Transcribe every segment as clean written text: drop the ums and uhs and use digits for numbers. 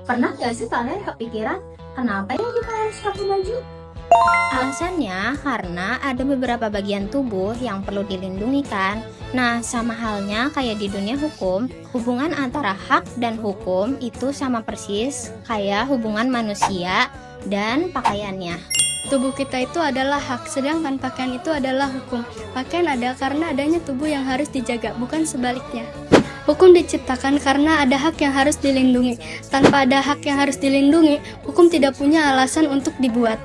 Pernah gak sih kalian kepikiran kenapa ya kita harus pakai baju? Alasannya karena ada beberapa bagian tubuh yang perlu dilindungi kan. Nah, sama halnya kayak di dunia hukum, hubungan antara hak dan hukum itu sama persis kayak hubungan manusia dan pakaiannya. Tubuh kita itu adalah hak, sedangkan pakaian itu adalah hukum. Pakaian ada karena adanya tubuh yang harus dijaga, bukan sebaliknya. Hukum diciptakan karena ada hak yang harus dilindungi. Tanpa ada hak yang harus dilindungi, hukum tidak punya alasan untuk dibuat.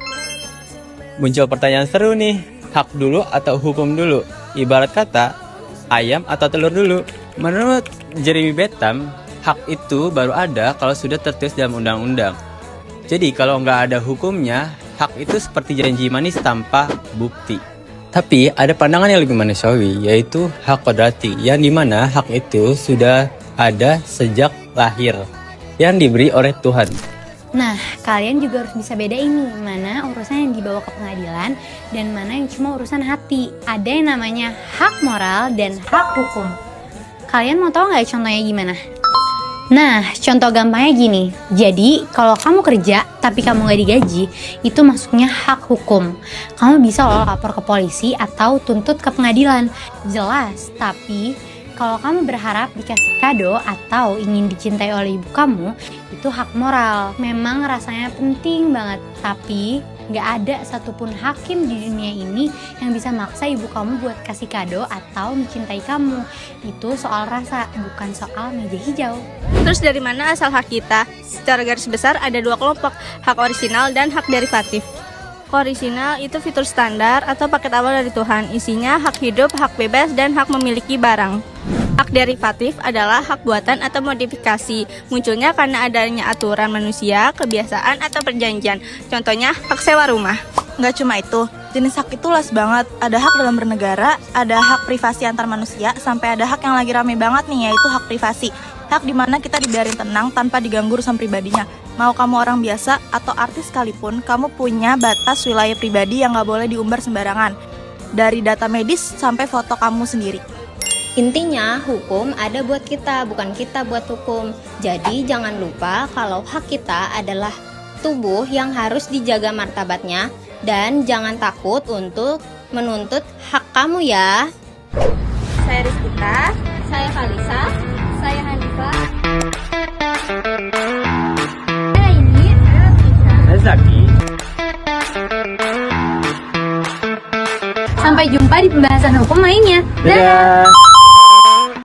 Muncul pertanyaan seru nih, hak dulu atau hukum dulu? Ibarat kata, ayam atau telur dulu? Menurut Jeremy Bentham, hak itu baru ada kalau sudah tertulis dalam undang-undang. Jadi kalau nggak ada hukumnya, hak itu seperti janji manis tanpa bukti. Tapi ada pandangan yang lebih manusiawi, yaitu hak kodrati, yang dimana hak itu sudah ada sejak lahir, yang diberi oleh Tuhan. Nah, kalian juga harus bisa bedain nih, mana urusan yang dibawa ke pengadilan dan mana yang cuma urusan hati. Ada yang namanya hak moral dan hak hukum. Kalian mau tahu nggak contohnya gimana? Nah, contoh gampangnya gini. Jadi, kalau kamu kerja tapi kamu nggak digaji, itu masuknya hak hukum. Kamu bisa loh lapor ke polisi atau tuntut ke pengadilan. Jelas, tapi kalau kamu berharap dikasih kado atau ingin dicintai oleh ibu kamu, itu hak moral. Memang rasanya penting banget, tapi gak ada satupun hakim di dunia ini yang bisa maksa ibu kamu buat kasih kado atau mencintai kamu. Itu soal rasa, bukan soal meja hijau. Terus dari mana asal hak kita? Secara garis besar ada dua kelompok, hak orisinal dan hak derivatif. Orisinal itu fitur standar atau paket awal dari Tuhan. Isinya hak hidup, hak bebas, dan hak memiliki barang. Hak derivatif adalah hak buatan atau modifikasi. Munculnya karena adanya aturan manusia, kebiasaan, atau perjanjian. Contohnya hak sewa rumah. Nggak cuma itu, jenis hak itu luas banget. Ada hak dalam bernegara, ada hak privasi antar manusia, sampai ada hak yang lagi rame banget nih, yaitu hak privasi. Hak dimana kita dibiarin tenang tanpa diganggu urusan pribadinya. Mau kamu orang biasa atau artis sekalipun, kamu punya batas wilayah pribadi yang nggak boleh diumbar sembarangan. Dari data medis sampai foto kamu sendiri. Intinya, hukum ada buat kita, bukan kita buat hukum. Jadi jangan lupa kalau hak kita adalah tubuh yang harus dijaga martabatnya, dan jangan takut untuk menuntut hak kamu ya. Saya Rizkita. Saya Kalisa. Saya Hanifah. Zaki. Sampai jumpa di pembahasan hukum lainnya. Dadah.